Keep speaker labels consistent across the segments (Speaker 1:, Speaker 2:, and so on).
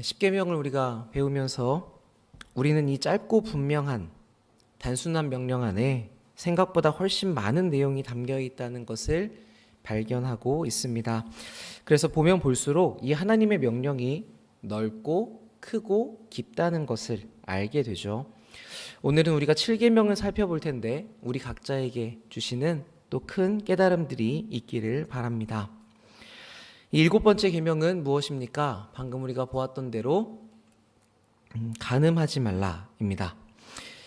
Speaker 1: 십계명을 우리가 배우면서 우리는 이 짧고 분명한 단순한 명령 안에 생각보다 훨씬 많은 내용이 담겨 있다는 것을 발견하고 있습니다. 그래서 보면 볼수록 이 하나님의 명령이 넓고 크고 깊다는 것을 알게 되죠. 오늘은 우리가 7계명을 살펴볼 텐데 우리 각자에게 주시는 또 큰 깨달음들이 있기를 바랍니다. 이 일곱 번째 계명은 무엇입니까? 방금 우리가 보았던 대로 간음하지 말라입니다.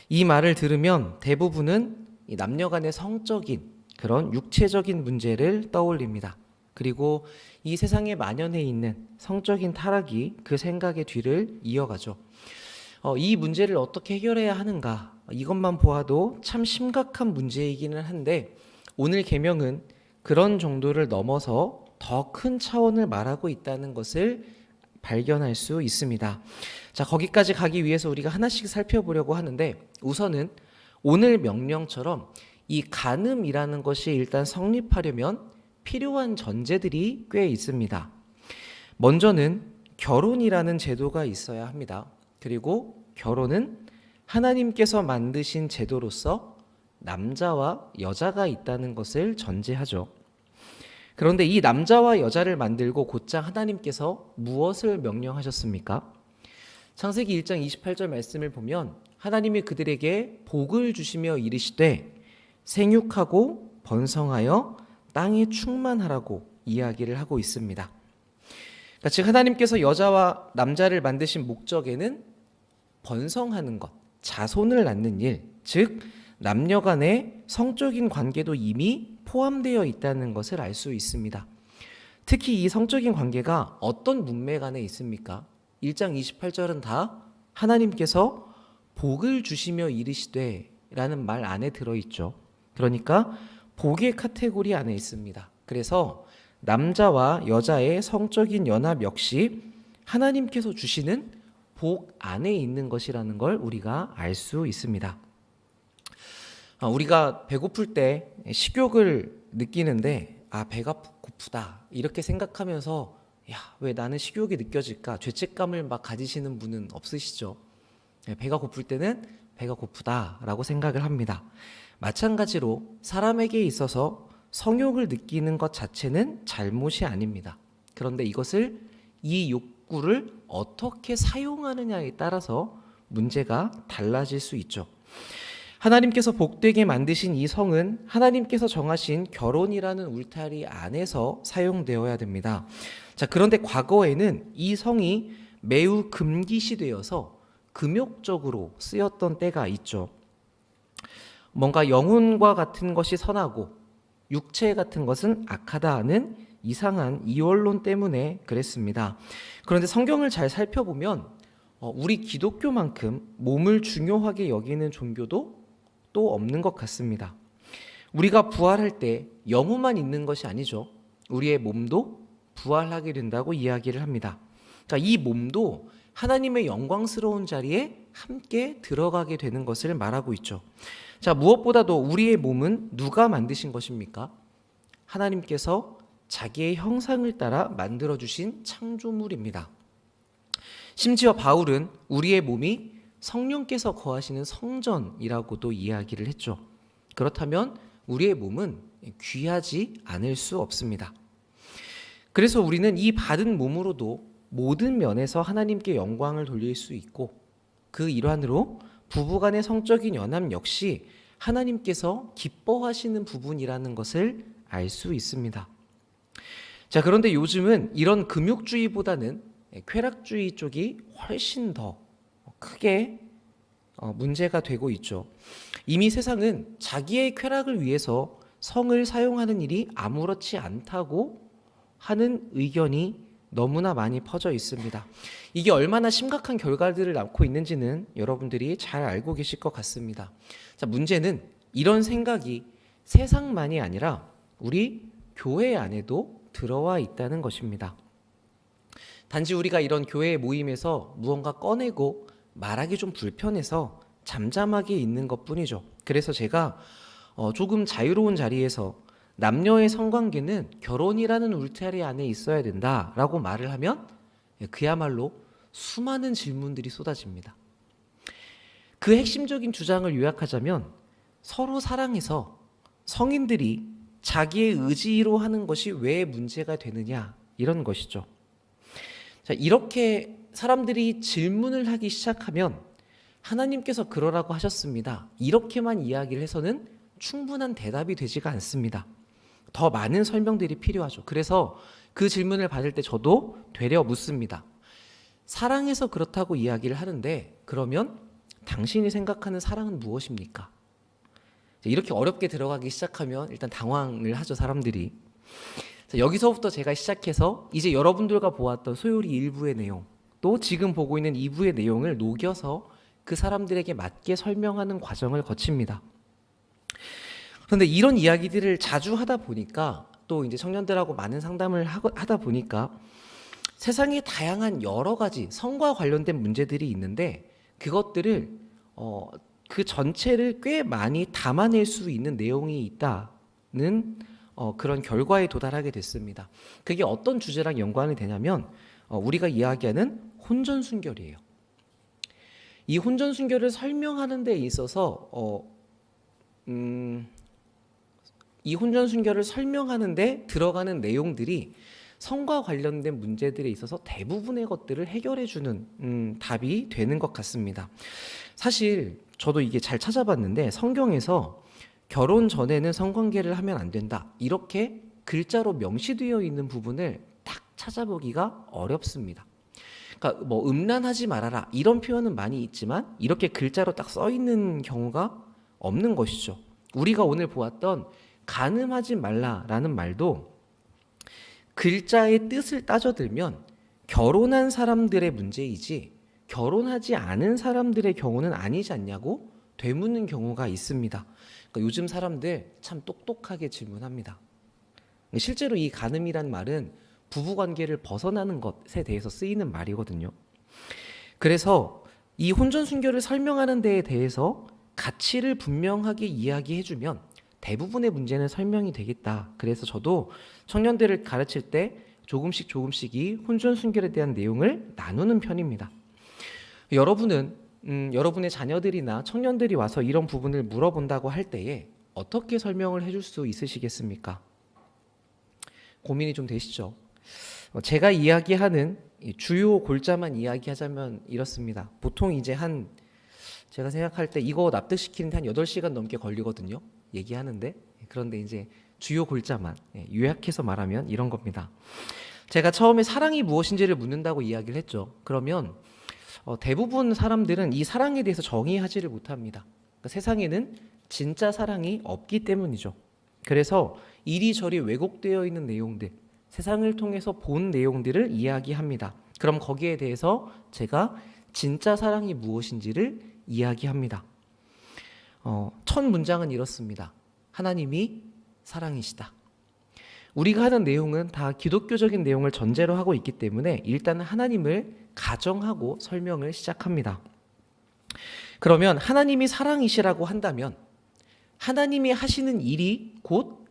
Speaker 1: 이 말을 들으면 대부분은 이 남녀 간의 성적인 그런 육체적인 문제를 떠올립니다. 그리고 이 세상에 만연해 있는 성적인 타락이 그 생각의 뒤를 이어가죠. 이 문제를 어떻게 해결해야 하는가? 이것만 보아도 참 심각한 문제이기는 한데 오늘 계명은 그런 정도를 넘어서 더 큰 차원을 말하고 있다는 것을 발견할 수 있습니다. 자, 거기까지 가기 위해서 우리가 하나씩 살펴보려고 하는데 우선은 오늘 명령처럼 이 간음이라는 것이 일단 성립하려면 필요한 전제들이 꽤 있습니다. 먼저는 결혼이라는 제도가 있어야 합니다. 그리고 결혼은 하나님께서 만드신 제도로서 남자와 여자가 있다는 것을 전제하죠. 그런데 이 남자와 여자를 만들고 곧장 하나님께서 무엇을 명령하셨습니까? 창세기 1장 28절 말씀을 보면 하나님이 그들에게 복을 주시며 이르시되 생육하고 번성하여 땅에 충만하라고 이야기를 하고 있습니다. 그러니까 즉 하나님께서 여자와 남자를 만드신 목적에는 번성하는 것, 자손을 낳는 일, 즉 남녀 간의 성적인 관계도 이미 포함되어 있다는 것을 알 수 있습니다. 특히 이 성적인 관계가 어떤 문맥 안에 있습니까? 1장 28절은 다 하나님께서 복을 주시며 이르시되 라는 말 안에 들어있죠. 그러니까 복의 카테고리 안에 있습니다. 그래서 남자와 여자의 성적인 연합 역시 하나님께서 주시는 복 안에 있는 것이라는 걸 우리가 알 수 있습니다. 우리가 배고플 때 식욕을 느끼는데 배가 고프다 이렇게 생각하면서 왜 나는 식욕이 느껴질까 죄책감을 막 가지시는 분은 없으시죠? 배가 고플 때는 배가 고프다라고 생각을 합니다. 마찬가지로 사람에게 있어서 성욕을 느끼는 것 자체는 잘못이 아닙니다. 그런데 이것을 이 욕구를 어떻게 사용하느냐에 따라서 문제가 달라질 수 있죠. 하나님께서 복되게 만드신 이 성은 하나님께서 정하신 결혼이라는 울타리 안에서 사용되어야 됩니다. 자, 그런데 과거에는 이 성이 매우 금기시되어서 금욕적으로 쓰였던 때가 있죠. 뭔가 영혼과 같은 것이 선하고 육체 같은 것은 악하다 하는 이상한 이원론 때문에 그랬습니다. 그런데 성경을 잘 살펴보면 우리 기독교만큼 몸을 중요하게 여기는 종교도 또 없는 것 같습니다. 우리가 부활할 때 영혼만 있는 것이 아니죠. 우리의 몸도 부활하게 된다고 이야기를 합니다. 그러니까 이 몸도 하나님의 영광스러운 자리에 함께 들어가게 되는 것을 말하고 있죠. 자, 무엇보다도 우리의 몸은 누가 만드신 것입니까? 하나님께서 자기의 형상을 따라 만들어주신 창조물입니다. 심지어 바울은 우리의 몸이 성령께서 거하시는 성전이라고도 이야기를 했죠. 그렇다면 우리의 몸은 귀하지 않을 수 없습니다. 그래서 우리는 이 받은 몸으로도 모든 면에서 하나님께 영광을 돌릴 수 있고 그 일환으로 부부간의 성적인 연합 역시 하나님께서 기뻐하시는 부분이라는 것을 알 수 있습니다. 자, 그런데 요즘은 이런 금욕주의보다는 쾌락주의 쪽이 훨씬 더 크게 문제가 되고 있죠. 이미 세상은 자기의 쾌락을 위해서 성을 사용하는 일이 아무렇지 않다고 하는 의견이 너무나 많이 퍼져 있습니다. 이게 얼마나 심각한 결과들을 낳고 있는지는 여러분들이 잘 알고 계실 것 같습니다. 자, 문제는 이런 생각이 세상만이 아니라 우리 교회 안에도 들어와 있다는 것입니다. 단지 우리가 이런 교회 모임에서 무언가 꺼내고 말하기 좀 불편해서 잠잠하게 있는 것뿐이죠. 그래서 제가 조금 자유로운 자리에서 남녀의 성관계는 결혼이라는 울타리 안에 있어야 된다라고 말을 하면 그야말로 수많은 질문들이 쏟아집니다. 그 핵심적인 주장을 요약하자면 서로 사랑해서 성인들이 자기의 의지로 하는 것이 왜 문제가 되느냐 이런 것이죠. 자, 이렇게 사람들이 질문을 하기 시작하면 하나님께서 그러라고 하셨습니다. 이렇게만 이야기를 해서는 충분한 대답이 되지가 않습니다. 더 많은 설명들이 필요하죠. 그래서 그 질문을 받을 때 저도 되려 묻습니다. 사랑해서 그렇다고 이야기를 하는데 그러면 당신이 생각하는 사랑은 무엇입니까? 이렇게 어렵게 들어가기 시작하면 일단 당황을 하죠, 사람들이. 여기서부터 제가 시작해서 이제 여러분들과 보았던 소요리 1부의 내용, 또 지금 보고 있는 2부의 내용을 녹여서 그 사람들에게 맞게 설명하는 과정을 거칩니다. 그런데 이런 이야기들을 자주 하다 보니까 또 이제 청년들하고 많은 상담을 하다 보니까 세상에 다양한 여러 가지 성과 관련된 문제들이 있는데 그것들을 그 전체를 꽤 많이 담아낼 수 있는 내용이 있다는 그런 결과에 도달하게 됐습니다. 그게 어떤 주제랑 연관이 되냐면 우리가 이야기하는 혼전순결이에요. 이 혼전순결을 설명하는 데 있어서 이 혼전순결을 설명하는 데 들어가는 내용들이 성과 관련된 문제들에 있어서 대부분의 것들을 해결해주는 답이 되는 것 같습니다. 사실 저도 이게 잘 찾아봤는데 성경에서 결혼 전에는 성관계를 하면 안 된다 이렇게 글자로 명시되어 있는 부분을 딱 찾아보기가 어렵습니다. 그러니까 뭐 음란하지 말아라 이런 표현은 많이 있지만 이렇게 글자로 딱 써 있는 경우가 없는 것이죠. 우리가 오늘 보았던 간음하지 말라라는 말도 글자의 뜻을 따져들면 결혼한 사람들의 문제이지 결혼하지 않은 사람들의 경우는 아니지 않냐고 되묻는 경우가 있습니다. 그러니까 요즘 사람들 참 똑똑하게 질문합니다. 실제로 이 간음이란 말은 부부관계를 벗어나는 것에 대해서 쓰이는 말이거든요. 그래서 이 혼전순결을 설명하는 데에 대해서 가치를 분명하게 이야기해주면 대부분의 문제는 설명이 되겠다. 그래서 저도 청년들을 가르칠 때 조금씩이 혼전순결에 대한 내용을 나누는 편입니다. 여러분은 여러분의 자녀들이나 청년들이 와서 이런 부분을 물어본다고 할 때에 어떻게 설명을 해줄 수 있으시겠습니까? 고민이 좀 되시죠? 제가 이야기하는 주요 골자만 이야기하자면 이렇습니다. 보통 이제 제가 생각할 때 이거 납득시키는데 한 8시간 넘게 걸리거든요. 얘기하는데. 그런데 이제 주요 골자만 요약해서 말하면 이런 겁니다. 제가 처음에 사랑이 무엇인지를 묻는다고 이야기를 했죠. 그러면 대부분 사람들은 이 사랑에 대해서 정의하지를 못합니다. 그러니까 세상에는 진짜 사랑이 없기 때문이죠. 그래서 이리저리 왜곡되어 있는 내용들, 세상을 통해서 본 내용들을 이야기합니다. 그럼 거기에 대해서 제가 진짜 사랑이 무엇인지를 이야기합니다. 첫 문장은 이렇습니다. 하나님이 사랑이시다. 우리가 하는 내용은 다 기독교적인 내용을 전제로 하고 있기 때문에 일단 하나님을 가정하고 설명을 시작합니다. 그러면 하나님이 사랑이시라고 한다면 하나님이 하시는 일이 곧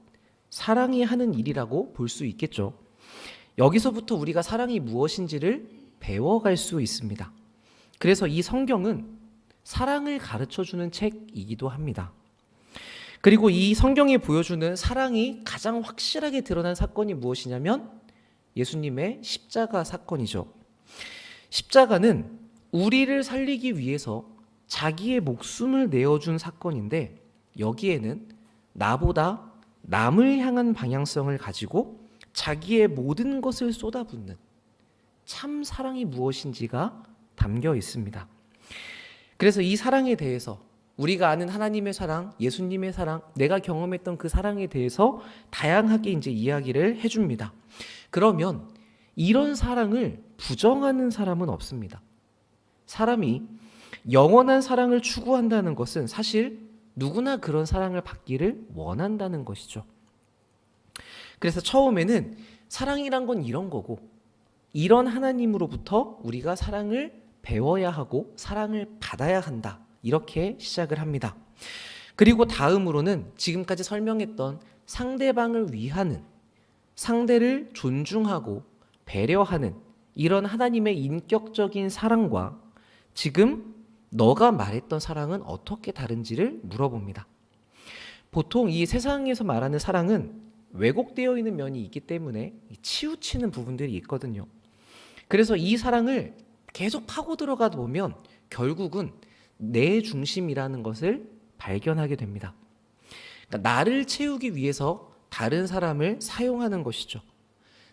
Speaker 1: 사랑이 하는 일이라고 볼 수 있겠죠. 여기서부터 우리가 사랑이 무엇인지를 배워갈 수 있습니다. 그래서 이 성경은 사랑을 가르쳐주는 책이기도 합니다. 그리고 이 성경이 보여주는 사랑이 가장 확실하게 드러난 사건이 무엇이냐면 예수님의 십자가 사건이죠. 십자가는 우리를 살리기 위해서 자기의 목숨을 내어준 사건인데 여기에는 나보다 남을 향한 방향성을 가지고 자기의 모든 것을 쏟아붓는 참 사랑이 무엇인지가 담겨 있습니다. 그래서 이 사랑에 대해서 우리가 아는 하나님의 사랑, 예수님의 사랑, 내가 경험했던 그 사랑에 대해서 다양하게 이제 이야기를 해줍니다. 그러면 이런 사랑을 부정하는 사람은 없습니다. 사람이 영원한 사랑을 추구한다는 것은 사실 누구나 그런 사랑을 받기를 원한다는 것이죠. 그래서 처음에는 사랑이란 건 이런 거고 이런 하나님으로부터 우리가 사랑을 배워야 하고 사랑을 받아야 한다. 이렇게 시작을 합니다. 그리고 다음으로는 지금까지 설명했던 상대방을 위하는, 상대를 존중하고 배려하는 이런 하나님의 인격적인 사랑과 지금 너가 말했던 사랑은 어떻게 다른지를 물어봅니다. 보통 이 세상에서 말하는 사랑은 왜곡되어 있는 면이 있기 때문에 치우치는 부분들이 있거든요. 그래서 이 사랑을 계속 파고 들어가다 보면 결국은 내 중심이라는 것을 발견하게 됩니다. 그러니까 나를 채우기 위해서 다른 사람을 사용하는 것이죠.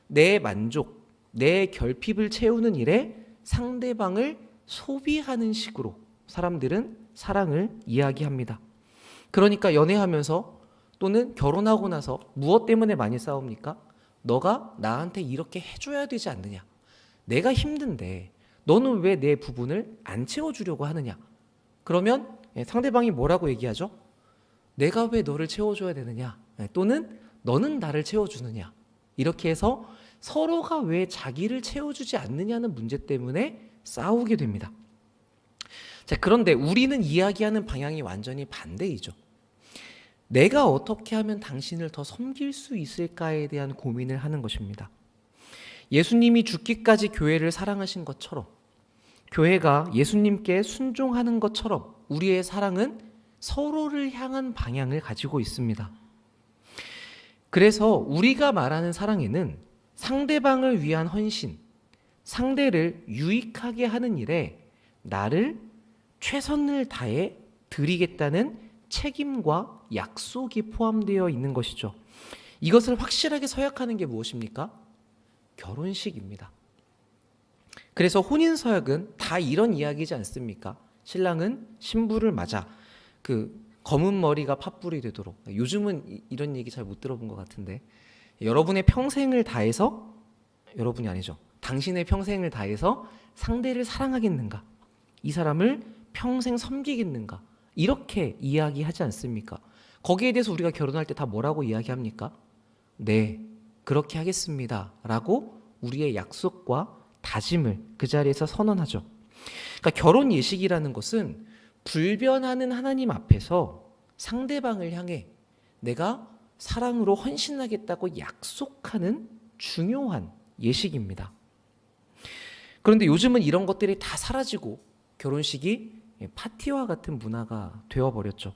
Speaker 1: 내 만족, 내 결핍을 채우는 일에 상대방을 소비하는 식으로 사람들은 사랑을 이야기합니다. 그러니까 연애하면서 또는 결혼하고 나서 무엇 때문에 많이 싸웁니까? 너가 나한테 이렇게 해줘야 되지 않느냐? 내가 힘든데 너는 왜 내 부분을 안 채워주려고 하느냐? 그러면 상대방이 뭐라고 얘기하죠? 내가 왜 너를 채워줘야 되느냐? 또는 너는 나를 채워주느냐? 이렇게 해서 서로가 왜 자기를 채워주지 않느냐는 문제 때문에 싸우게 됩니다. 자, 그런데 우리는 이야기하는 방향이 완전히 반대이죠. 내가 어떻게 하면 당신을 더 섬길 수 있을까에 대한 고민을 하는 것입니다. 예수님이 죽기까지 교회를 사랑하신 것처럼, 교회가 예수님께 순종하는 것처럼 우리의 사랑은 서로를 향한 방향을 가지고 있습니다. 그래서 우리가 말하는 사랑에는 상대방을 위한 헌신, 상대를 유익하게 하는 일에 나를 최선을 다해 드리겠다는 책임과 약속이 포함되어 있는 것이죠. 이것을 확실하게 서약하는 게 무엇입니까? 결혼식입니다. 그래서 혼인서약은 다 이런 이야기지 않습니까? 신랑은 신부를 맞아 검은 머리가 팥불이 되도록. 요즘은 이런 얘기 잘 못 들어본 것 같은데, 여러분의 평생을 다해서, 여러분이 아니죠, 당신의 평생을 다해서 상대를 사랑하겠는가? 이 사람을 평생 섬기겠는가? 이렇게 이야기하지 않습니까? 거기에 대해서 우리가 결혼할 때 다 뭐라고 이야기합니까? 네, 그렇게 하겠습니다 라고 우리의 약속과 다짐을 그 자리에서 선언하죠. 그러니까 결혼 예식이라는 것은 불변하는 하나님 앞에서 상대방을 향해 내가 사랑으로 헌신하겠다고 약속하는 중요한 예식입니다. 그런데 요즘은 이런 것들이 다 사라지고 결혼식이 파티와 같은 문화가 되어버렸죠.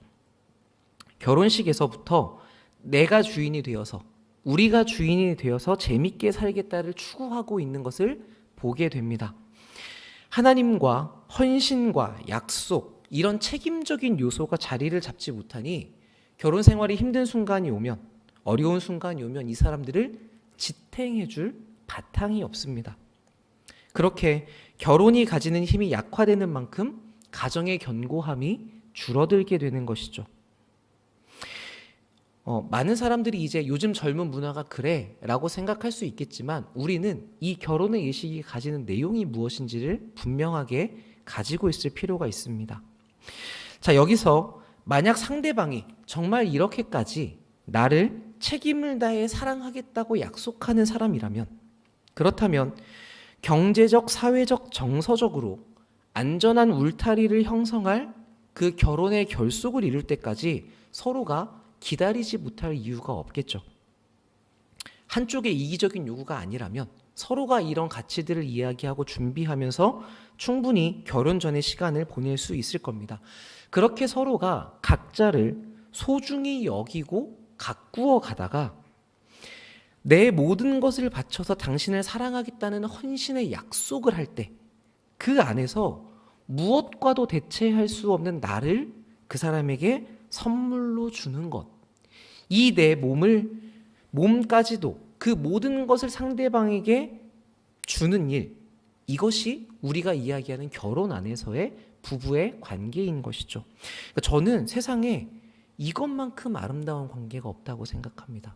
Speaker 1: 결혼식에서부터 내가 주인이 되어서, 우리가 주인이 되어서 재밌게 살겠다를 추구하고 있는 것을 보게 됩니다. 하나님과 헌신과 약속, 이런 책임적인 요소가 자리를 잡지 못하니 결혼 생활이 힘든 순간이 오면, 어려운 순간이 오면 이 사람들을 지탱해 줄 바탕이 없습니다. 그렇게 결혼이 가지는 힘이 약화되는 만큼 가정의 견고함이 줄어들게 되는 것이죠. 많은 사람들이 이제 요즘 젊은 문화가 그래 라고 생각할 수 있겠지만, 우리는 이 결혼의 예식이 가지는 내용이 무엇인지를 분명하게 가지고 있을 필요가 있습니다. 자, 여기서 만약 상대방이 정말 이렇게까지 나를 책임을 다해 사랑하겠다고 약속하는 사람이라면, 그렇다면 경제적, 사회적, 정서적으로 안전한 울타리를 형성할 그 결혼의 결속을 이룰 때까지 서로가 기다리지 못할 이유가 없겠죠. 한쪽의 이기적인 요구가 아니라면 서로가 이런 가치들을 이야기하고 준비하면서 충분히 결혼 전의 시간을 보낼 수 있을 겁니다. 그렇게 서로가 각자를 소중히 여기고 가꾸어 가다가 내 모든 것을 바쳐서 당신을 사랑하겠다는 헌신의 약속을 할 때 그 안에서 무엇과도 대체할 수 없는 나를 그 사람에게 선물로 주는 것, 이 내 몸까지도 그 모든 것을 상대방에게 주는 일, 이것이 우리가 이야기하는 결혼 안에서의 부부의 관계인 것이죠. 그러니까 저는 세상에 이것만큼 아름다운 관계가 없다고 생각합니다.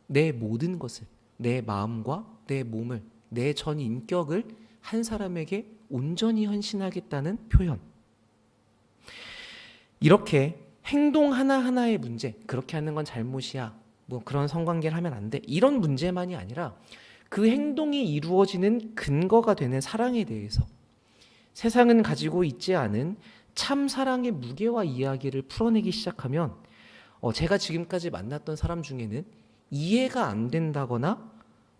Speaker 1: 내 모든 것을, 내 마음과 내 몸을, 내 전 인격을 한 사람에게 온전히 헌신하겠다는 표현. 이렇게 행동 하나하나의 문제, 그렇게 하는 건 잘못이야, 뭐 그런 성관계를 하면 안 돼, 이런 문제만이 아니라 그 행동이 이루어지는 근거가 되는 사랑에 대해서 세상은 가지고 있지 않은 참 사랑의 무게와 이야기를 풀어내기 시작하면 제가 지금까지 만났던 사람 중에는 이해가 안 된다거나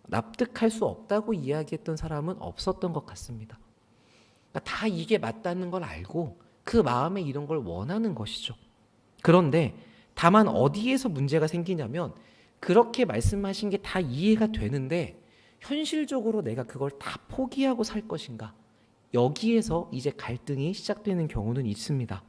Speaker 1: 납득할 수 없다고 이야기했던 사람은 없었던 것 같습니다. 그러니까 다 이게 맞다는 걸 알고 그 마음에 이런 걸 원하는 것이죠. 그런데 다만 어디에서 문제가 생기냐면 그렇게 말씀하신 게 다 이해가 되는데 현실적으로 내가 그걸 다 포기하고 살 것인가? 여기에서 이제 갈등이 시작되는 경우는 있습니다.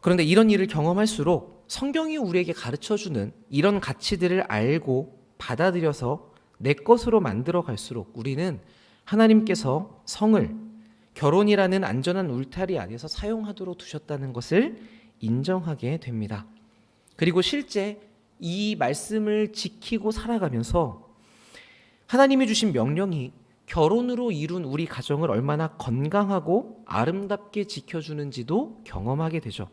Speaker 1: 그런데 이런 일을 경험할수록 성경이 우리에게 가르쳐주는 이런 가치들을 알고 받아들여서 내 것으로 만들어 갈수록 우리는 하나님께서 성을 결혼이라는 안전한 울타리 안에서 사용하도록 두셨다는 것을 인정하게 됩니다. 그리고 실제 이 말씀을 지키고 살아가면서 하나님이 주신 명령이 결혼으로 이룬 우리 가정을 얼마나 건강하고 아름답게 지켜주는지도 경험하게 되죠.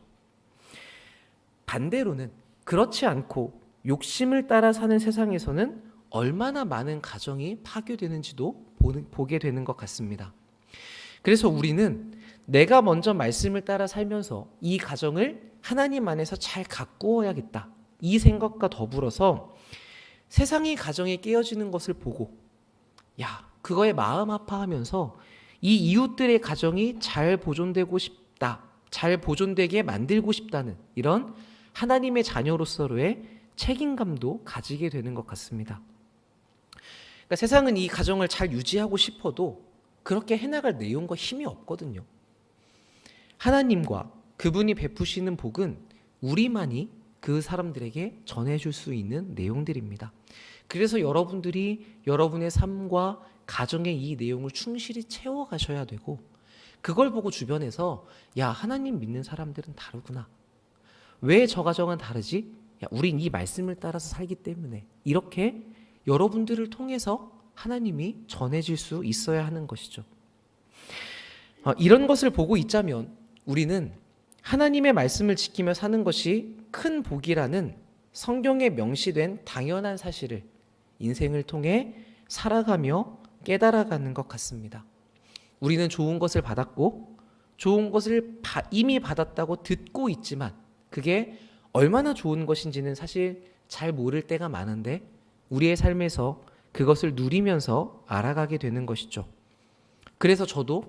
Speaker 1: 반대로는 그렇지 않고 욕심을 따라 사는 세상에서는 얼마나 많은 가정이 파괴되는지도 보게 되는 것 같습니다. 그래서 우리는 내가 먼저 말씀을 따라 살면서 이 가정을 하나님 안에서 잘 가꾸어야겠다. 이 생각과 더불어서 세상이 가정에 깨어지는 것을 보고 그거에 마음 아파하면서 이 이웃들의 가정이 잘 보존되고 싶다. 잘 보존되게 만들고 싶다는 이런 하나님의 자녀로서의 책임감도 가지게 되는 것 같습니다. 그러니까 세상은 이 가정을 잘 유지하고 싶어도 그렇게 해나갈 내용과 힘이 없거든요. 하나님과 그분이 베푸시는 복은 우리만이 그 사람들에게 전해줄 수 있는 내용들입니다. 그래서 여러분들이 여러분의 삶과 가정의 이 내용을 충실히 채워가셔야 되고 그걸 보고 주변에서 하나님 믿는 사람들은 다르구나. 왜 저 가정은 다르지? 우린 이 말씀을 따라서 살기 때문에 이렇게 여러분들을 통해서 하나님이 전해질 수 있어야 하는 것이죠. 이런 것을 보고 있자면 우리는 하나님의 말씀을 지키며 사는 것이 큰 복이라는 성경에 명시된 당연한 사실을 인생을 통해 살아가며 깨달아가는 것 같습니다. 우리는 좋은 것을 받았고 좋은 것을 이미 받았다고 듣고 있지만 그게 얼마나 좋은 것인지는 사실 잘 모를 때가 많은데 우리의 삶에서 그것을 누리면서 알아가게 되는 것이죠. 그래서 저도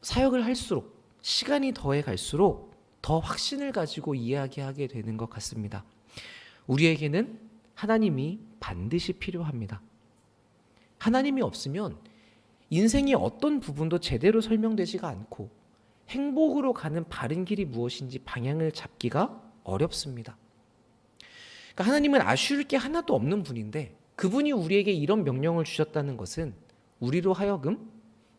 Speaker 1: 사역을 할수록 시간이 더해 갈수록 더 확신을 가지고 이야기하게 되는 것 같습니다. 우리에게는 하나님이 반드시 필요합니다. 하나님이 없으면 인생의 어떤 부분도 제대로 설명되지가 않고 행복으로 가는 바른 길이 무엇인지 방향을 잡기가 어렵습니다. 그러니까 하나님은 아쉬울 게 하나도 없는 분인데 그분이 우리에게 이런 명령을 주셨다는 것은 우리로 하여금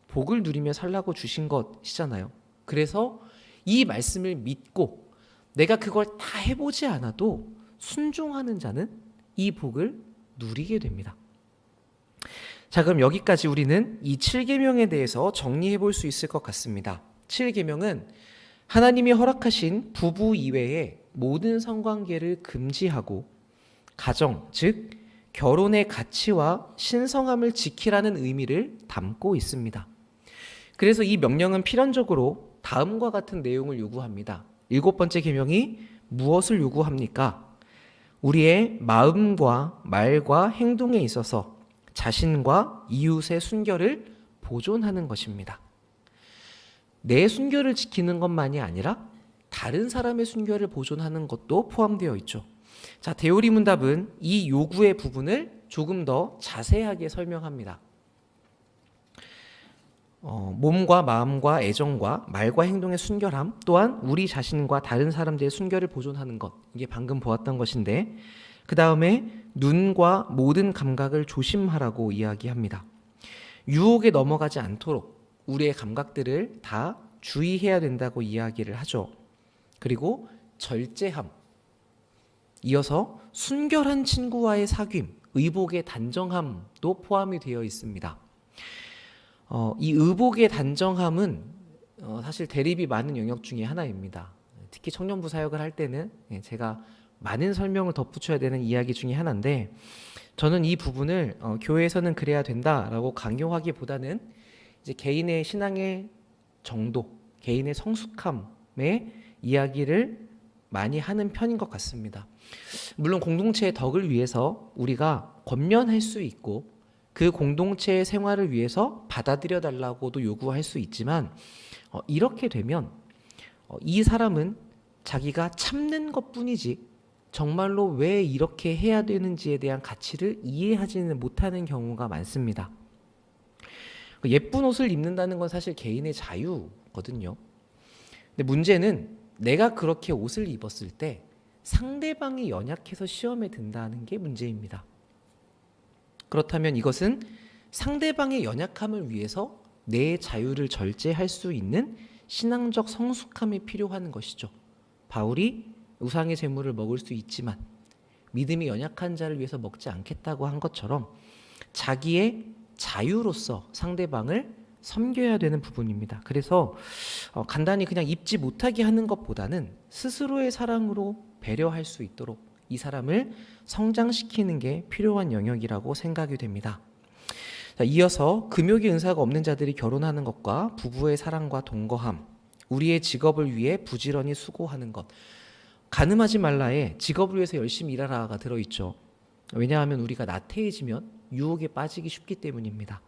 Speaker 1: 복을 누리며 살라고 주신 것이잖아요. 그래서 이 말씀을 믿고 내가 그걸 다 해보지 않아도 순종하는 자는 이 복을 누리게 됩니다. 자, 그럼 여기까지 우리는 이 7계명에 대해서 정리해 볼 수 있을 것 같습니다. 7계명은 하나님이 허락하신 부부 이외의 모든 성관계를 금지하고 가정, 즉 결혼의 가치와 신성함을 지키라는 의미를 담고 있습니다. 그래서 이 명령은 필연적으로 다음과 같은 내용을 요구합니다. 7번째 계명이 무엇을 요구합니까? 우리의 마음과 말과 행동에 있어서 자신과 이웃의 순결을 보존하는 것입니다. 내 순결을 지키는 것만이 아니라 다른 사람의 순결을 보존하는 것도 포함되어 있죠. 자, 대오리문답은 이 요구의 부분을 조금 더 자세하게 설명합니다. 몸과 마음과 애정과 말과 행동의 순결함, 또한 우리 자신과 다른 사람들의 순결을 보존하는 것, 이게 방금 보았던 것인데 그 다음에 눈과 모든 감각을 조심하라고 이야기합니다. 유혹에 넘어가지 않도록 우리의 감각들을 다 주의해야 된다고 이야기를 하죠. 그리고 절제함, 이어서 순결한 친구와의 사귐, 의복의 단정함도 포함이 되어 있습니다. 이 의복의 단정함은 사실 대립이 많은 영역 중에 하나입니다. 특히 청년부 사역을 할 때는 제가 많은 설명을 덧붙여야 되는 이야기 중에 하나인데 저는 이 부분을 교회에서는 그래야 된다라고 강요하기보다는 이제 개인의 신앙의 정도, 개인의 성숙함의 이야기를 많이 하는 편인 것 같습니다. 물론 공동체의 덕을 위해서 우리가 권면할 수 있고 그 공동체의 생활을 위해서 받아들여 달라고도 요구할 수 있지만 이렇게 되면 이 사람은 자기가 참는 것뿐이지 정말로 왜 이렇게 해야 되는지에 대한 가치를 이해하지는 못하는 경우가 많습니다. 예쁜 옷을 입는다는 건 사실 개인의 자유거든요. 근데 문제는 내가 그렇게 옷을 입었을 때 상대방이 연약해서 시험에 든다는 게 문제입니다. 그렇다면 이것은 상대방의 연약함을 위해서 내 자유를 절제할 수 있는 신앙적 성숙함이 필요한 것이죠. 바울이 우상의 제물을 먹을 수 있지만 믿음이 연약한 자를 위해서 먹지 않겠다고 한 것처럼 자기의 자유로서 상대방을 섬겨야 되는 부분입니다. 그래서 간단히 그냥 입지 못하게 하는 것보다는 스스로의 사랑으로 배려할 수 있도록 이 사람을 성장시키는 게 필요한 영역이라고 생각이 됩니다. 자, 이어서 금욕의 은사가 없는 자들이 결혼하는 것과 부부의 사랑과 동거함, 우리의 직업을 위해 부지런히 수고하는 것. 간음하지 말라에 직업을 위해서 열심히 일하라가 들어있죠. 왜냐하면 우리가 나태해지면 유혹에 빠지기 쉽기 때문입니다.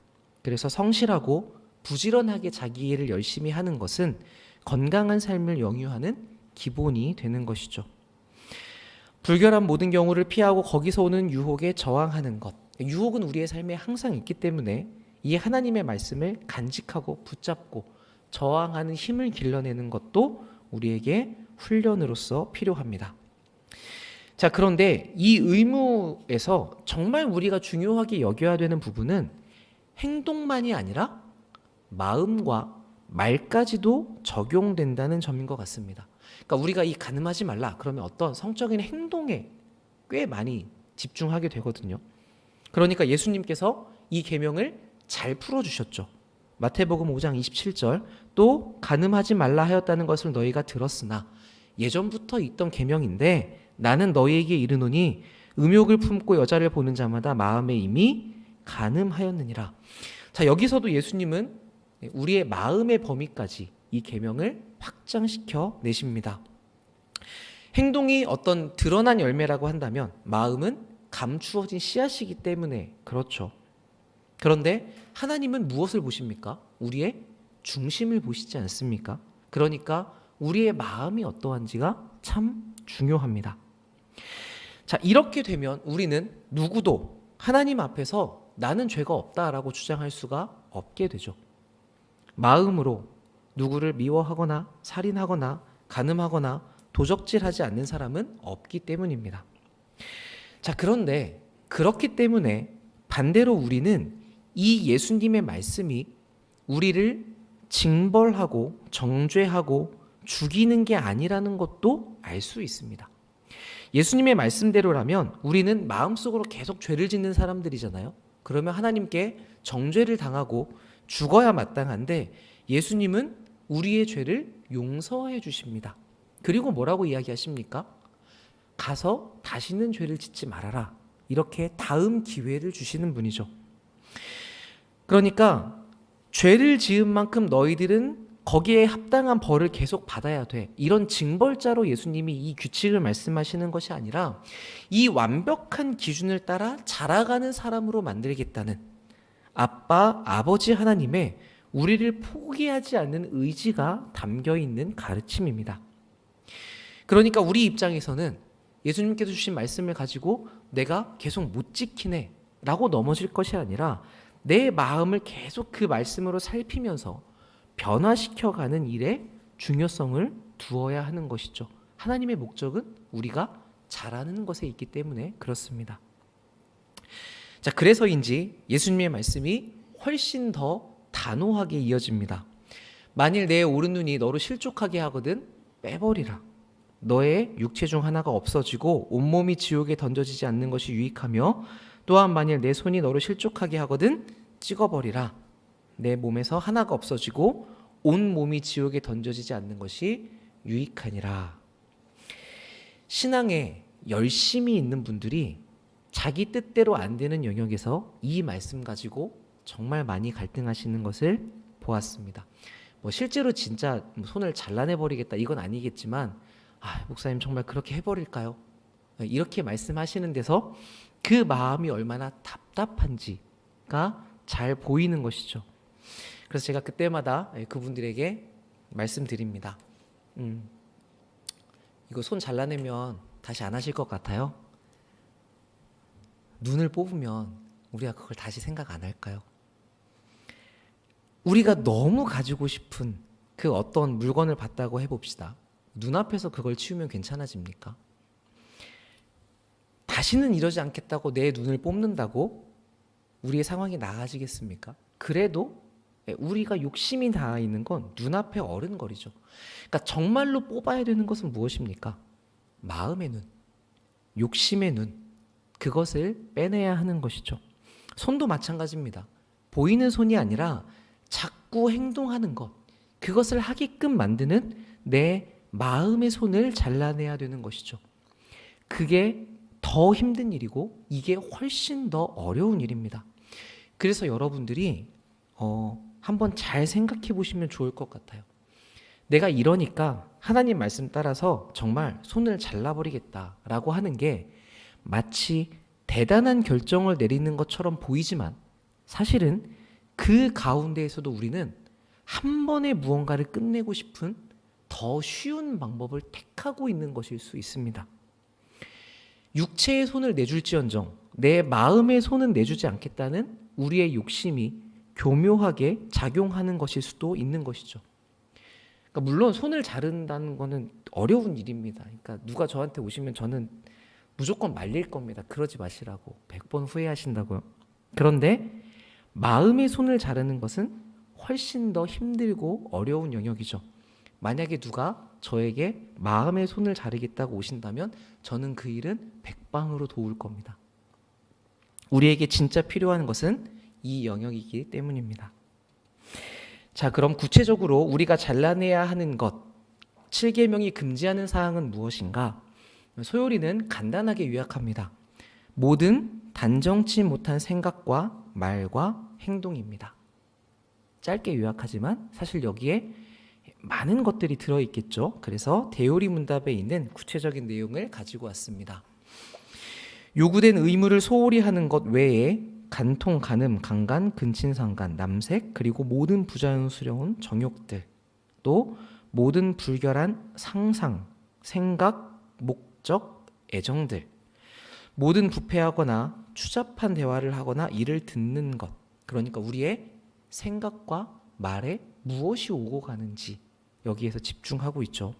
Speaker 1: 그래서 성실하고 부지런하게 자기 일을 열심히 하는 것은 건강한 삶을 영유하는 기본이 되는 것이죠. 불결한 모든 경우를 피하고 거기서 오는 유혹에 저항하는 것. 유혹은 우리의 삶에 항상 있기 때문에 이 하나님의 말씀을 간직하고 붙잡고 저항하는 힘을 길러내는 것도 우리에게 훈련으로서 필요합니다. 자, 그런데 이 의무에서 정말 우리가 중요하게 여겨야 되는 부분은 행동만이 아니라 마음과 말까지도 적용된다는 점인 것 같습니다. 그러니까 우리가 이 간음하지 말라 그러면 어떤 성적인 행동에 꽤 많이 집중하게 되거든요. 그러니까 예수님께서 이 계명을 잘 풀어주셨죠. 마태복음 5장 27절 또 간음하지 말라 하였다는 것을 너희가 들었으나 예전부터 있던 계명인데 나는 너희에게 이르노니 음욕을 품고 여자를 보는 자마다 마음에 이미 간음하였느니라. 자, 여기서도 예수님은 우리의 마음의 범위까지 이 계명을 확장시켜 내십니다. 행동이 어떤 드러난 열매라고 한다면 마음은 감추어진 씨앗이기 때문에 그렇죠. 그런데 하나님은 무엇을 보십니까? 우리의 중심을 보시지 않습니까? 그러니까 우리의 마음이 어떠한지가 참 중요합니다. 자, 이렇게 되면 우리는 누구도 하나님 앞에서 나는 죄가 없다라고 주장할 수가 없게 되죠. 마음으로 누구를 미워하거나 살인하거나 간음하거나 도적질하지 않는 사람은 없기 때문입니다. 자, 그런데 그렇기 때문에 반대로 우리는 이 예수님의 말씀이 우리를 징벌하고 정죄하고 죽이는 게 아니라는 것도 알 수 있습니다. 예수님의 말씀대로라면 우리는 마음속으로 계속 죄를 짓는 사람들이잖아요. 그러면 하나님께 정죄를 당하고 죽어야 마땅한데 예수님은 우리의 죄를 용서해 주십니다. 그리고 뭐라고 이야기하십니까? 가서 다시는 죄를 짓지 말아라. 이렇게 다음 기회를 주시는 분이죠. 그러니까 죄를 지은 만큼 너희들은 거기에 합당한 벌을 계속 받아야 돼. 이런 징벌자로 예수님이 이 규칙을 말씀하시는 것이 아니라 이 완벽한 기준을 따라 자라가는 사람으로 만들겠다는 아버지 하나님의 우리를 포기하지 않는 의지가 담겨 있는 가르침입니다. 그러니까 우리 입장에서는 예수님께서 주신 말씀을 가지고 내가 계속 못 지키네 라고 넘어질 것이 아니라 내 마음을 계속 그 말씀으로 살피면서 변화시켜가는 일에 중요성을 두어야 하는 것이죠. 하나님의 목적은 우리가 잘하는 것에 있기 때문에 그렇습니다. 자, 그래서인지 예수님의 말씀이 훨씬 더 단호하게 이어집니다. 만일 내 오른눈이 너로 실족하게 하거든 빼버리라. 너의 육체 중 하나가 없어지고 온몸이 지옥에 던져지지 않는 것이 유익하며 또한 만일 내 손이 너로 실족하게 하거든 찍어버리라. 내 몸에서 하나가 없어지고 온 몸이 지옥에 던져지지 않는 것이 유익하니라. 신앙에 열심히 있는 분들이 자기 뜻대로 안 되는 영역에서 이 말씀 가지고 정말 많이 갈등하시는 것을 보았습니다. 실제로 진짜 손을 잘라내버리겠다 이건 아니겠지만 목사님 정말 그렇게 해버릴까요? 이렇게 말씀하시는 데서 그 마음이 얼마나 답답한지가 잘 보이는 것이죠. 그래서 제가 그때마다 그분들에게 말씀드립니다. 이거 손 잘라내면 다시 안 하실 것 같아요? 눈을 뽑으면 우리가 그걸 다시 생각 안 할까요? 우리가 너무 가지고 싶은 그 어떤 물건을 봤다고 해봅시다. 눈앞에서 그걸 치우면 괜찮아집니까? 다시는 이러지 않겠다고 내 눈을 뽑는다고 우리의 상황이 나아지겠습니까? 그래도 우리가 욕심이 닿아 있는 건 눈앞에 어른거리죠. 그러니까 정말로 뽑아야 되는 것은 무엇입니까? 마음의 눈, 욕심의 눈, 그것을 빼내야 하는 것이죠. 손도 마찬가지입니다. 보이는 손이 아니라 자꾸 행동하는 것, 그것을 하게끔 만드는 내 마음의 손을 잘라내야 되는 것이죠. 그게 더 힘든 일이고 이게 훨씬 더 어려운 일입니다. 그래서 여러분들이 한번 잘 생각해 보시면 좋을 것 같아요. 내가 이러니까 하나님 말씀 따라서 정말 손을 잘라버리겠다라고 하는 게 마치 대단한 결정을 내리는 것처럼 보이지만 사실은 그 가운데에서도 우리는 한 번에 무언가를 끝내고 싶은 더 쉬운 방법을 택하고 있는 것일 수 있습니다. 육체의 손을 내줄지언정 내 마음의 손은 내주지 않겠다는 우리의 욕심이 교묘하게 작용하는 것일 수도 있는 것이죠. 그러니까 물론 손을 자른다는 것은 어려운 일입니다. 그러니까 누가 저한테 오시면 저는 무조건 말릴 겁니다. 그러지 마시라고. 100번 후회하신다고요. 그런데 마음의 손을 자르는 것은 훨씬 더 힘들고 어려운 영역이죠. 만약에 누가 저에게 마음의 손을 자르겠다고 오신다면 저는 그 일은 백방으로 도울 겁니다. 우리에게 진짜 필요한 것은 이 영역이기 때문입니다. 자, 그럼 구체적으로 우리가 잘라내야 하는 것, 7계명이 금지하는 사항은 무엇인가? 소요리는 간단하게 요약합니다. 모든 단정치 못한 생각과 말과 행동입니다. 짧게 요약하지만 사실 여기에 많은 것들이 들어있겠죠. 그래서 대요리 문답에 있는 구체적인 내용을 가지고 왔습니다. 요구된 의무를 소홀히 하는 것 외에 간통, 간음, 강간, 근친상간, 남색, 그리고 모든 부자연스러운 정욕들, 또 모든 불결한 상상, 생각, 목적, 애정들, 모든 부패하거나 추잡한 대화를 하거나 이를 듣는 것, 그러니까 우리의 생각과 말에 무엇이 오고 가는지 여기에서 집중하고 있죠.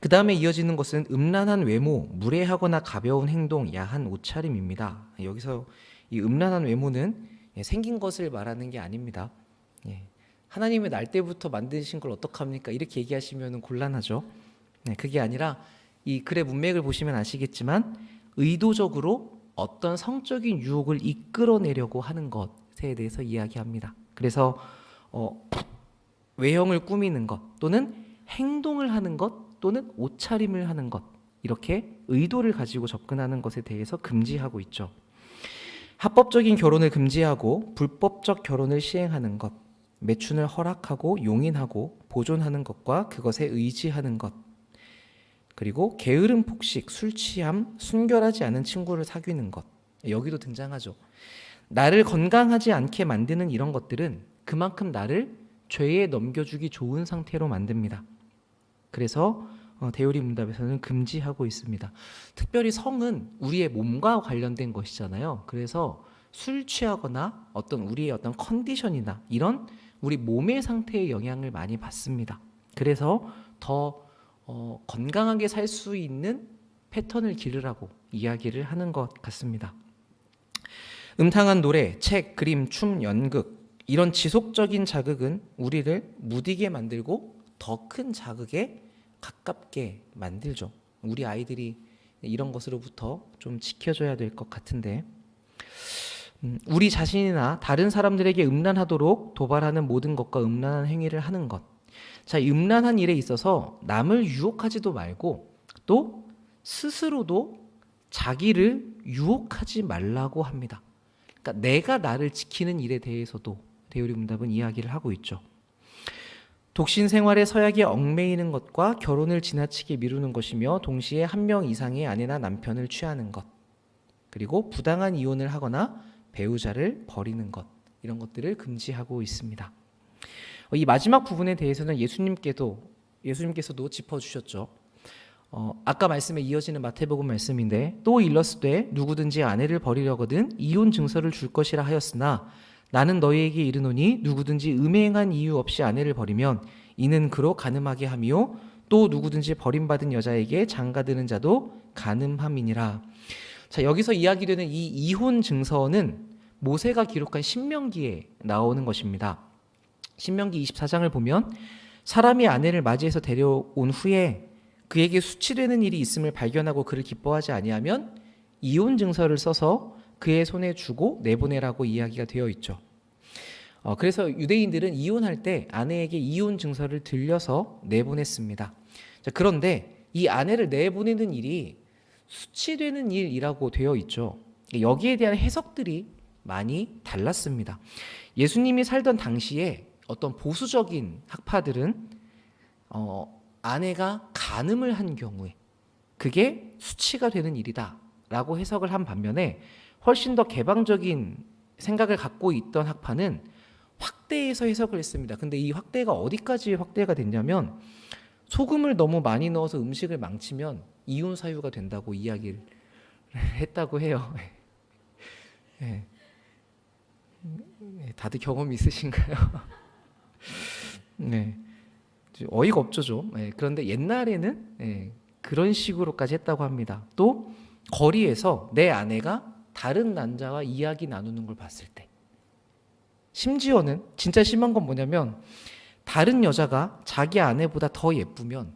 Speaker 1: 그 다음에 이어지는 것은 음란한 외모, 무례하거나 가벼운 행동, 야한 옷차림입니다. 여기서 이 음란한 외모는 생긴 것을 말하는 게 아닙니다. 하나님의 날 때부터 만드신 걸 어떡합니까? 이렇게 얘기하시면 곤란하죠. 그게 아니라 이 글의 문맥을 보시면 아시겠지만 의도적으로 어떤 성적인 유혹을 이끌어내려고 하는 것에 대해서 이야기합니다. 그래서 외형을 꾸미는 것 또는 행동을 하는 것 또는 옷차림을 하는 것, 이렇게 의도를 가지고 접근하는 것에 대해서 금지하고 있죠. 합법적인 결혼을 금지하고 불법적 결혼을 시행하는 것, 매춘을 허락하고 용인하고 보존하는 것과 그것에 의지하는 것, 그리고 게으름 폭식, 술 취함, 순결하지 않은 친구를 사귀는 것, 여기도 등장하죠. 나를 건강하지 않게 만드는 이런 것들은 그만큼 나를 죄에 넘겨주기 좋은 상태로 만듭니다. 그래서 대요리 문답에서는 금지하고 있습니다. 특별히 성은 우리의 몸과 관련된 것이잖아요. 그래서 술 취하거나 우리의 어떤 컨디션이나 이런 우리 몸의 상태에 영향을 많이 받습니다. 그래서 더 건강하게 살 수 있는 패턴을 기르라고 이야기를 하는 것 같습니다. 음탕한 노래, 책, 그림, 춤, 연극, 이런 지속적인 자극은 우리를 무디게 만들고 더 큰 자극에 가깝게 만들죠. 우리 아이들이 이런 것으로부터 좀 지켜줘야 될 것 같은데, 우리 자신이나 다른 사람들에게 음란하도록 도발하는 모든 것과 음란한 행위를 하는 것. 자, 음란한 일에 있어서 남을 유혹하지도 말고 또 스스로도 자기를 유혹하지 말라고 합니다. 그러니까 내가 나를 지키는 일에 대해서도 대요리 문답은 이야기를 하고 있죠. 독신 생활의 서약에 얽매이는 것과 결혼을 지나치게 미루는 것이며 동시에 한 명 이상의 아내나 남편을 취하는 것, 그리고 부당한 이혼을 하거나 배우자를 버리는 것, 이런 것들을 금지하고 있습니다. 이 마지막 부분에 대해서는 예수님께서도 짚어주셨죠. 아까 말씀에 이어지는 마태복음 말씀인데, 또 일렀으되 누구든지 아내를 버리려거든 이혼 증서를 줄 것이라 하였으나 나는 너희에게 이르노니 누구든지 음행한 이유 없이 아내를 버리면 이는 그로 간음하게 함이요 또 누구든지 버림받은 여자에게 장가드는 자도 간음함이니라. 자, 여기서 이야기되는 이 이혼 증서는 모세가 기록한 신명기에 나오는 것입니다. 신명기 24장을 보면 사람이 아내를 맞이해서 데려온 후에 그에게 수치되는 일이 있음을 발견하고 그를 기뻐하지 아니하면 이혼 증서를 써서 그의 손에 주고 내보내라고 이야기가 되어 있죠. 그래서 유대인들은 이혼할 때 아내에게 이혼 증서를 들려서 내보냈습니다. 자, 그런데 이 아내를 내보내는 일이 수치되는 일이라고 되어 있죠. 여기에 대한 해석들이 많이 달랐습니다. 예수님이 살던 당시에 어떤 보수적인 학파들은 아내가 간음을 한 경우에 그게 수치가 되는 일이다 라고 해석을 한 반면에, 훨씬 더 개방적인 생각을 갖고 있던 학파는 확대해서 해석을 했습니다. 근데 이 확대가 어디까지 확대가 됐냐면, 소금을 너무 많이 넣어서 음식을 망치면 이혼 사유가 된다고 이야기를 했다고 해요. 네. 다들 경험이 있으신가요? 네. 어이가 없죠, 좀. 그런데 옛날에는 그런 식으로까지 했다고 합니다. 또 거리에서 내 아내가 다른 남자와 이야기 나누는 걸 봤을 때, 심지어는 진짜 심한 건 뭐냐면 다른 여자가 자기 아내보다 더 예쁘면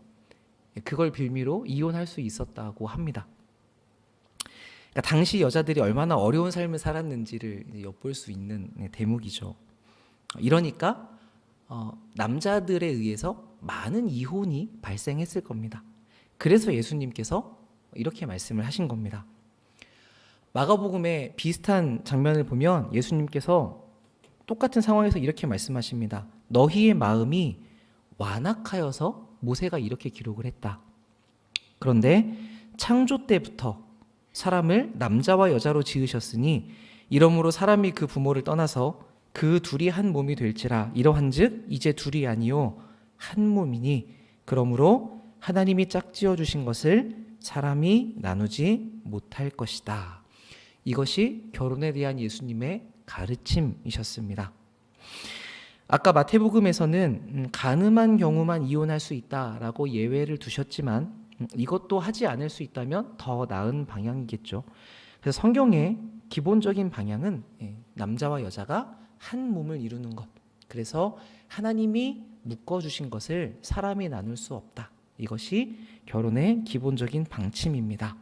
Speaker 1: 그걸 빌미로 이혼할 수 있었다고 합니다. 그러니까 당시 여자들이 얼마나 어려운 삶을 살았는지를 엿볼 수 있는 대목이죠. 이러니까 남자들에 의해서 많은 이혼이 발생했을 겁니다. 그래서 예수님께서 이렇게 말씀을 하신 겁니다. 마가복음에 비슷한 장면을 보면 예수님께서 똑같은 상황에서 이렇게 말씀하십니다. 너희의 마음이 완악하여서 모세가 이렇게 기록을 했다. 그런데 창조 때부터 사람을 남자와 여자로 지으셨으니 이러므로 사람이 그 부모를 떠나서 그 둘이 한 몸이 될지라. 이러한즉 이제 둘이 아니요 한 몸이니 그러므로 하나님이 짝지어 주신 것을 사람이 나누지 못할 것이다. 이것이 결혼에 대한 예수님의 가르침이셨습니다. 아까 마태복음에서는 간음한 경우만 이혼할 수 있다라고 예외를 두셨지만 이것도 하지 않을 수 있다면 더 나은 방향이겠죠. 그래서 성경의 기본적인 방향은 남자와 여자가 한 몸을 이루는 것. 그래서 하나님이 묶어주신 것을 사람이 나눌 수 없다. 이것이 결혼의 기본적인 방침입니다.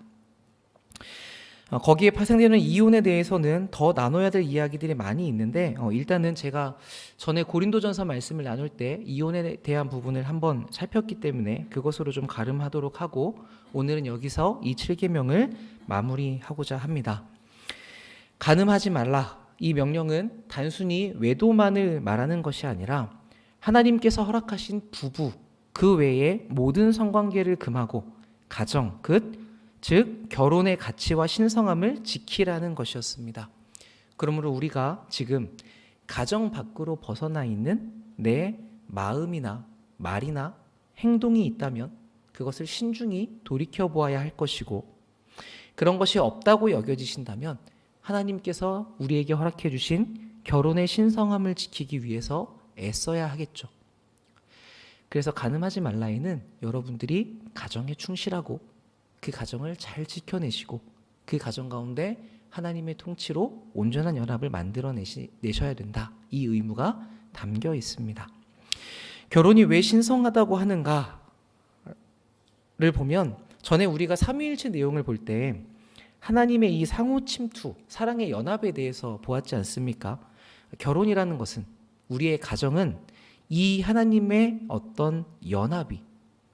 Speaker 1: 거기에 파생되는 이혼에 대해서는 더 나눠야 될 이야기들이 많이 있는데 일단은 제가 전에 고린도전서 말씀을 나눌 때 이혼에 대한 부분을 한번 살폈기 때문에 그것으로 좀 가름하도록 하고 오늘은 여기서 이 7계명을 마무리하고자 합니다. 간음하지 말라. 이 명령은 단순히 외도만을 말하는 것이 아니라 하나님께서 허락하신 부부 그 외의 모든 성관계를 금하고 가정 즉 결혼의 가치와 신성함을 지키라는 것이었습니다. 그러므로 우리가 지금 가정 밖으로 벗어나 있는 내 마음이나 말이나 행동이 있다면 그것을 신중히 돌이켜보아야 할 것이고, 그런 것이 없다고 여겨지신다면 하나님께서 우리에게 허락해 주신 결혼의 신성함을 지키기 위해서 애써야 하겠죠. 그래서 간음하지 말라에는 여러분들이 가정에 충실하고 그 가정을 잘 지켜내시고 그 가정 가운데 하나님의 통치로 온전한 연합을 만들어내셔야 된다. 이 의무가 담겨 있습니다. 결혼이 왜 신성하다고 하는가를 보면 전에 우리가 삼위일체 내용을 볼 때 하나님의 이 상호 침투, 사랑의 연합에 대해서 보았지 않습니까? 결혼이라는 것은, 우리의 가정은 이 하나님의 어떤 연합이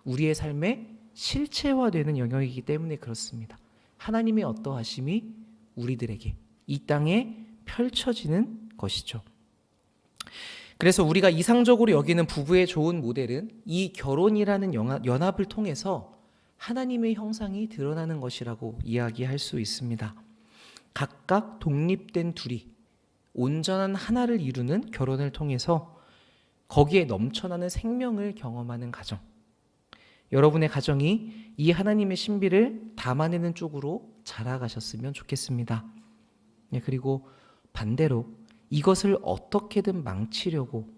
Speaker 1: 우리의 삶에 실체화되는 영역이기 때문에 그렇습니다. 하나님의 어떠하심이 우리들에게 이 땅에 펼쳐지는 것이죠. 그래서 우리가 이상적으로 여기는 부부의 좋은 모델은 이 결혼이라는 연합을 통해서 하나님의 형상이 드러나는 것이라고 이야기할 수 있습니다. 각각 독립된 둘이 온전한 하나를 이루는 결혼을 통해서 거기에 넘쳐나는 생명을 경험하는 가정. 여러분의 가정이 이 하나님의 신비를 담아내는 쪽으로 자라가셨으면 좋겠습니다. 그리고 반대로 이것을 어떻게든 망치려고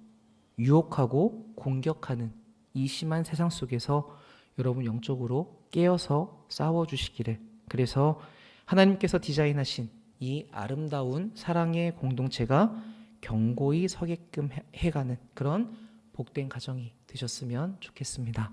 Speaker 1: 유혹하고 공격하는 이 심한 세상 속에서 여러분 영적으로 깨어서 싸워주시기를, 그래서 하나님께서 디자인하신 이 아름다운 사랑의 공동체가 견고히 서게끔 해가는 그런 복된 가정이 되셨으면 좋겠습니다.